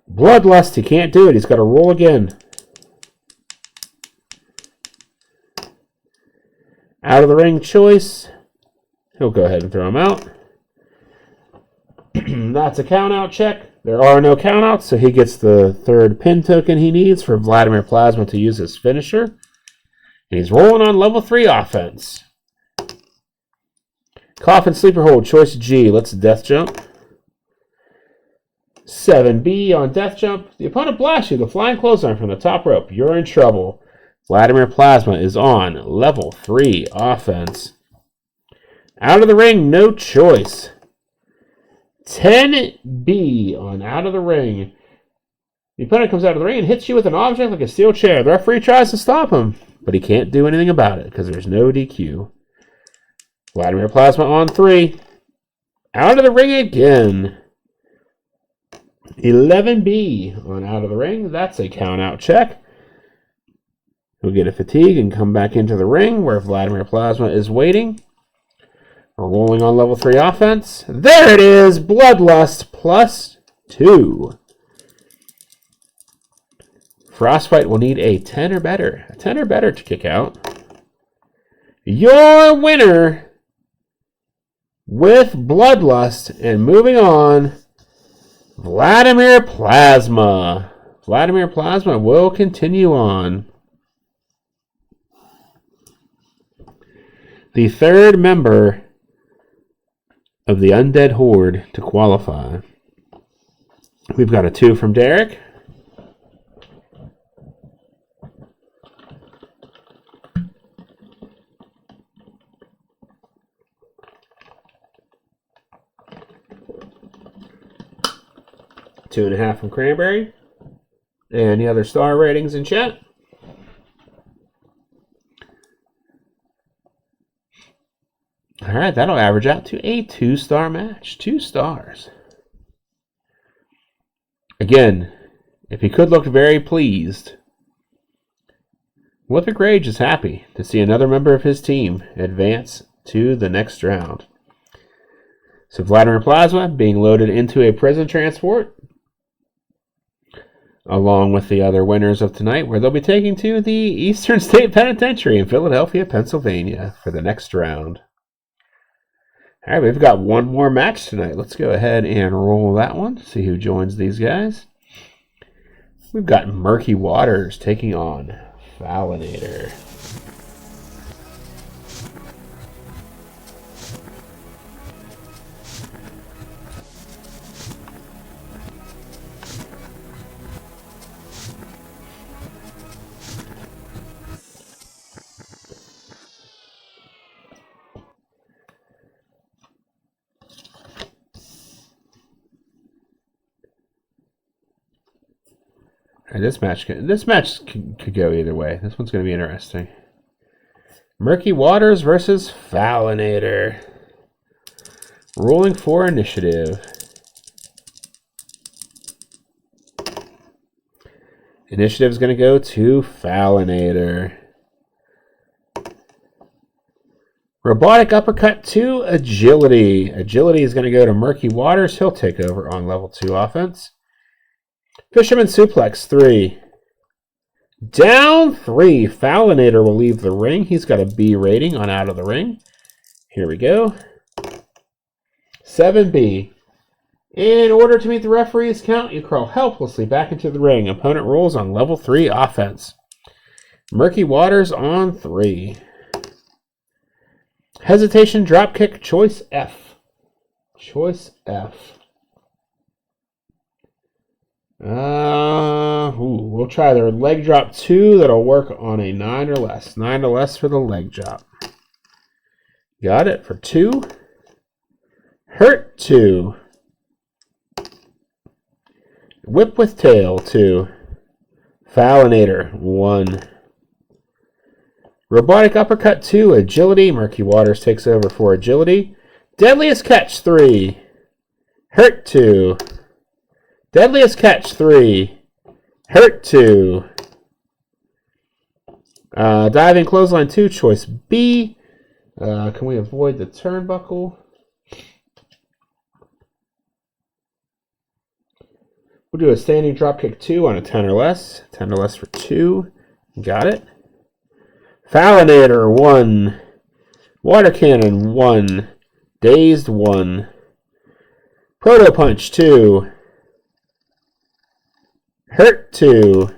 Bloodlust, he can't do it. He's got to roll again. Out of the ring choice. He'll go ahead and throw him out. That's a count out check. There are no count outs, so he gets the 3rd pin token he needs for Vladimir Plasma to use his finisher. And he's rolling on level 3 offense. Coffin sleeper hold, choice G. Let's death jump. 7B on death jump. The opponent blasts you, the flying clothesline from the top rope. You're in trouble. Vladimir Plasma is on level 3 offense. Out of the ring, no choice. 10B on out of the ring. The opponent comes out of the ring and hits you with an object like a steel chair. The referee tries to stop him, but he can't do anything about it because there's no DQ. Vladimir Plasma on 3. Out of the ring again. 11B on out of the ring. That's a count out check. He'll get a fatigue and come back into the ring where Vladimir Plasma is waiting. We're rolling on level 3 offense. There it is! Bloodlust plus 2. Frostbite will need a 10 or better. A 10 or better to kick out. Your winner with Bloodlust and moving on, Vladimir Plasma. Vladimir Plasma will continue on. The 3rd member of the Undead Horde to qualify. We've got a 2 from Derek. Two and a half from Cranberry. Any other star ratings in chat? All right, that'll average out to a 2-star match. 2 stars. Again, if he could look very pleased, Prolific Rage is happy to see another member of his team advance to the next round. So Vladimir Plasma being loaded into a prison transport, along with the other winners of tonight, where they'll be taking to the Eastern State Penitentiary in Philadelphia, Pennsylvania for the next round. All right, we've got one more match tonight. Let's go ahead and roll that one, see who joins these guys. We've got Murky Waters taking on Fowlinator. This match could go either way. This one's going to be interesting. Murky Waters versus Fowlinator. Rolling for initiative. Initiative is going to go to Fowlinator. Robotic uppercut to agility. Agility is going to go to Murky Waters. He'll take over on level 2 offense. Fisherman Suplex 3. Down 3. Fowlinator will leave the ring. He's got a B rating on out of the ring. Here we go. 7B. In order to meet the referee's count, you crawl helplessly back into the ring. Opponent rolls on level 3 offense. Murky Waters on 3. Hesitation, drop kick, choice F. Choice F. We'll try their leg drop 2. That'll work on a 9 or less. 9 or less for the leg drop. Got it for 2. Hurt 2. Whip with tail 2. Fowlinator 1. Robotic uppercut 2. Agility. Murky Waters takes over for agility. Deadliest catch 3. Hurt 2. Deadliest catch 3. Hurt 2. Diving clothesline 2. Choice B. Can we avoid the turnbuckle? We'll do a standing dropkick 2 on a 10 or less. 10 or less for 2. Got it. Fowlinator 1. Water Cannon 1. Dazed 1. Proto Punch 2. Hurt 2.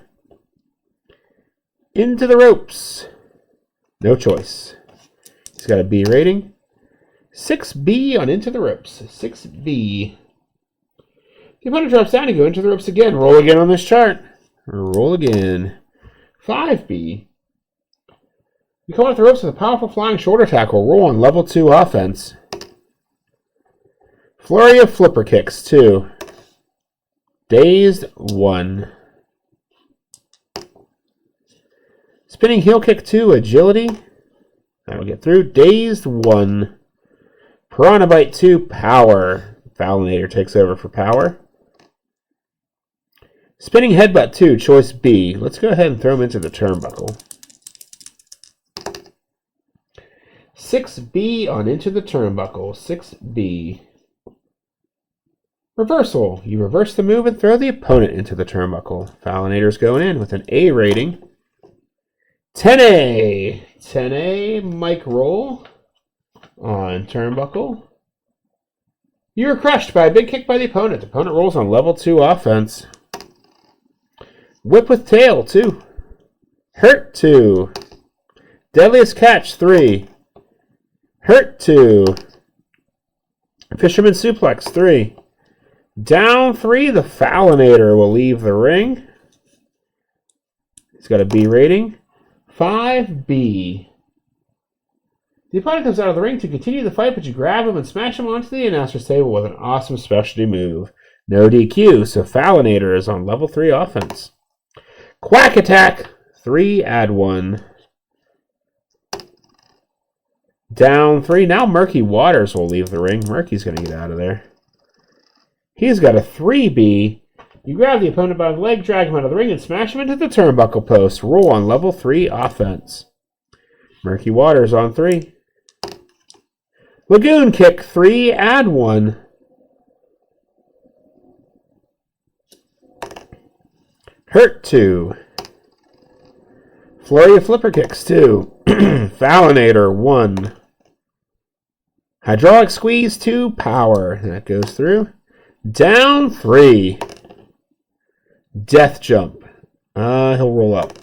Into the ropes. No choice. He's got a B rating. 6B on Into the Ropes. 6B. The opponent drops down and go into the ropes again. Roll again on this chart. Roll again. 5B. You come off the ropes with a powerful flying shoulder tackle. Roll on level 2 offense. Flurry of flipper kicks 2. Dazed 1. Spinning heel kick 2. Agility. That'll get through. Dazed 1. Piranha Bite 2. Power. Fowlinator takes over for power. Spinning Headbutt 2, choice B. Let's go ahead and throw him into the turnbuckle. 6B on Into the Turnbuckle. 6B. Reversal. You reverse the move and throw the opponent into the turnbuckle. Fowlinator's going in with an A rating. 10A. 10A, Mike Roll on turnbuckle. You're crushed by a big kick by the opponent. The opponent rolls on level 2 offense. Whip with tail 2. Hurt 2. Deadliest catch 3. Hurt 2. Fisherman suplex 3. Down 3. The Fowlinator will leave the ring. He's got a B rating. 5B. The opponent comes out of the ring to continue the fight, but you grab him and smash him onto the announcer's table with an awesome specialty move. No DQ, so Fowlinator is on level 3 offense. Quack Attack 3, add 1. Down 3. Now Murky Waters will leave the ring. Murky's going to get out of there. He's got a 3B. You grab the opponent by the leg, drag him out of the ring, and smash him into the turnbuckle post. Roll on level 3 offense. Murky Waters on 3. Lagoon Kick 3, add 1. Hurt 2. Flurry of Flipper Kicks 2. Fowlinator 1. Hydraulic Squeeze 2. Power. That goes through. Down 3. Death Jump. He'll roll up.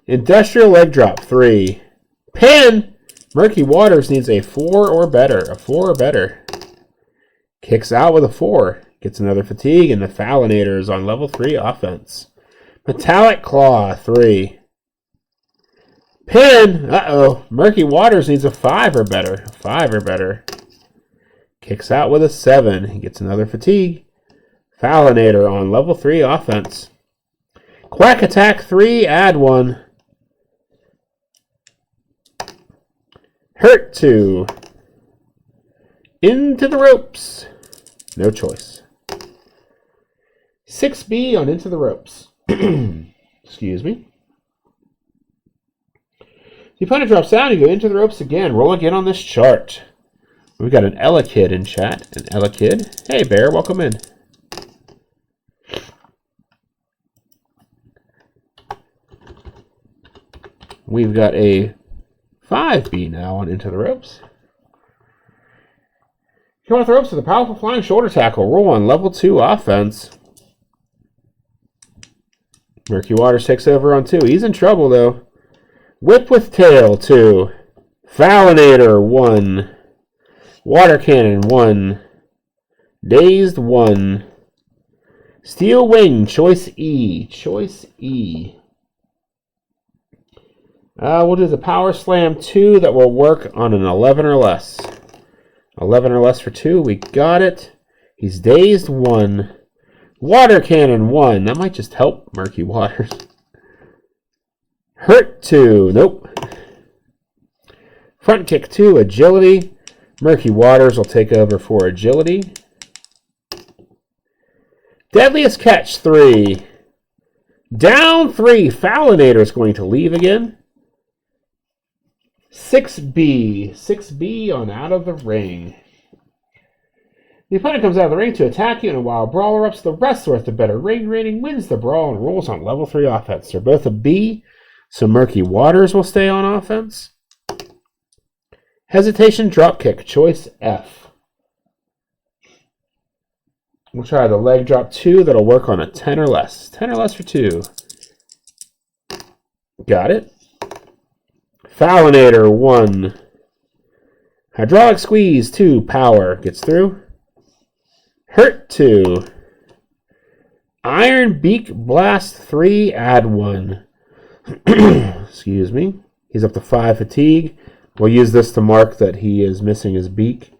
Industrial Leg Drop 3. Pin! Murky Waters needs a 4 or better. A 4 or better. Kicks out with a 4. Gets another fatigue, and the Fowlinator is on level 3 offense. Metallic Claw 3. Pin! Uh-oh. Murky Waters needs a 5 or better. 5 or better. Kicks out with a 7. He gets another fatigue. Fowlinator on level 3 offense. Quack Attack 3, add 1. Hurt 2. Into the ropes. No choice. 6B on Into the Ropes. Excuse me. The opponent drops down and you go into the ropes again. Roll again on this chart. We've got an Ella Kid in chat. An Ella Kid. Hey, Bear, welcome in. We've got a 5B now on Into the Ropes. Come off the ropes with a powerful flying shoulder tackle. Roll on level 2 offense. Murky Waters takes over on 2. He's in trouble, though. Whip with tail 2. Fowlinator 1. Water Cannon 1. Dazed 1. Steel Wing, Choice E. Choice E. We'll do the Power Slam 2 that will work on an 11 or less. 11 or less for 2. We got it. He's Dazed 1. Water Cannon 1. That might just help Murky Waters. Hurt 2. Nope. Front Kick 2. Agility. Murky Waters will take over for Agility. Deadliest Catch 3. Down 3. Fowlinator is going to leave again. 6B. 6B on Out of the Ring. The opponent comes out of the ring to attack you, and while a brawler ups the wrestler with the better ring rating wins the brawl and rolls on level 3 offense. They're both a B, so Murky Waters will stay on offense. Hesitation Drop Kick, Choice F. We'll try the Leg Drop 2. That'll work on a 10 or less. 10 or less for 2. Got it. Fowlinator 1. Hydraulic Squeeze 2. Power. Gets through. Hurt 2. Iron Beak Blast 3. Add 1. Excuse me. He's up to 5 fatigue. We'll use this to mark that he is missing his beak.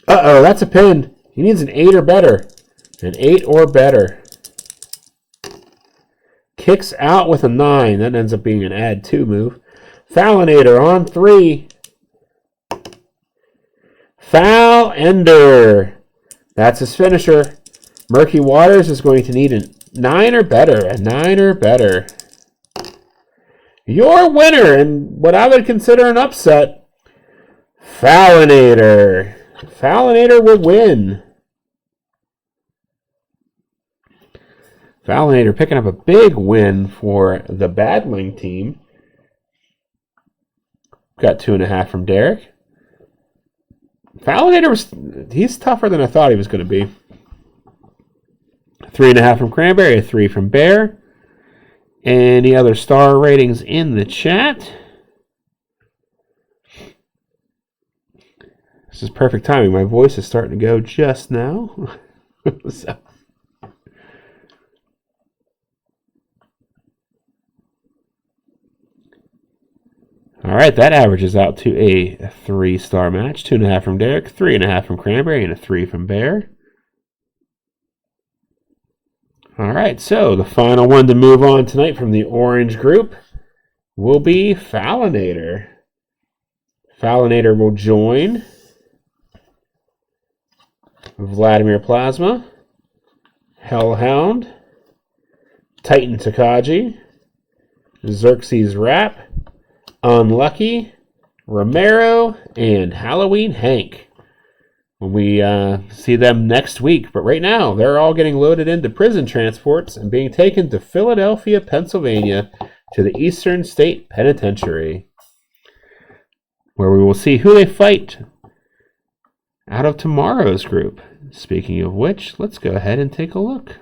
Uh-oh, that's a pin. He needs an 8 or better. An 8 or better. Kicks out with a 9. That ends up being an add 2 move. Fowlinator on 3. Foul Ender. That's his finisher. Murky Waters is going to need a 9 or better. A 9 or better. Your winner, and what I would consider an upset, Fowlinator. Fowlinator will win. Fowlinator picking up a big win for the Battling team. Got 2.5 from Derek. Fowlinator he's tougher than I thought he was going to be. 3.5 from Cranberry, a 3 from Bear. Any other star ratings in the chat? This is perfect timing. My voice is starting to go just now. So. All right, that averages out to a 3-star match. 2.5 from Derek, 3.5 from Cranberry, and a 3 from Bear. All right, so the final one to move on tonight from the orange group will be Fowlinator. Fowlinator will join Vladimir Plasma, Hellhound, Titan Tokage, Xerxes Rapp, Unlucky, Romero, and Halloween Hank. When we see them next week. But right now, they're all getting loaded into prison transports and being taken to Philadelphia, Pennsylvania, to the Eastern State Penitentiary, where we will see who they fight out of tomorrow's group. Speaking of which, let's go ahead and take a look.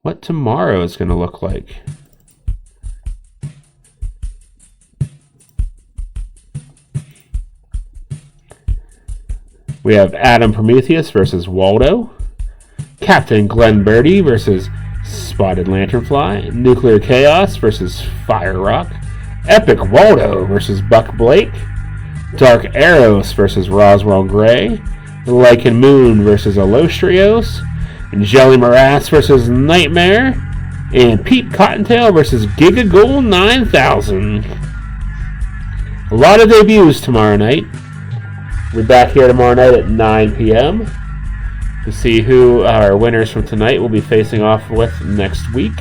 What tomorrow is going to look like. We have Adam Prometheus versus Waldo. Captain Glenn Birdie versus Spotted Lanternfly. Nuclear Chaos versus Fire Rock. Epic Waldo versus Buck Blake. Dark Arrows versus Roswell Gray. Lycan Moon versus Alostrios. Jelly Morass versus Nightmare. And Pete Cottontail versus Gigagool 9000. A lot of debuts tomorrow night. We're back here tomorrow night at 9 p.m. to see who our winners from tonight will be facing off with next week.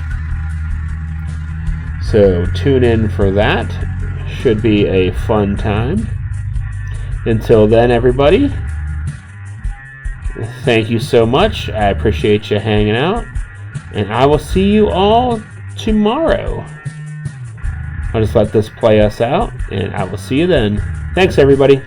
So tune in for that. Should be a fun time. Until then, everybody, thank you so much. I appreciate you hanging out. And I will see you all tomorrow. I'll just let this play us out, and I will see you then. Thanks, everybody.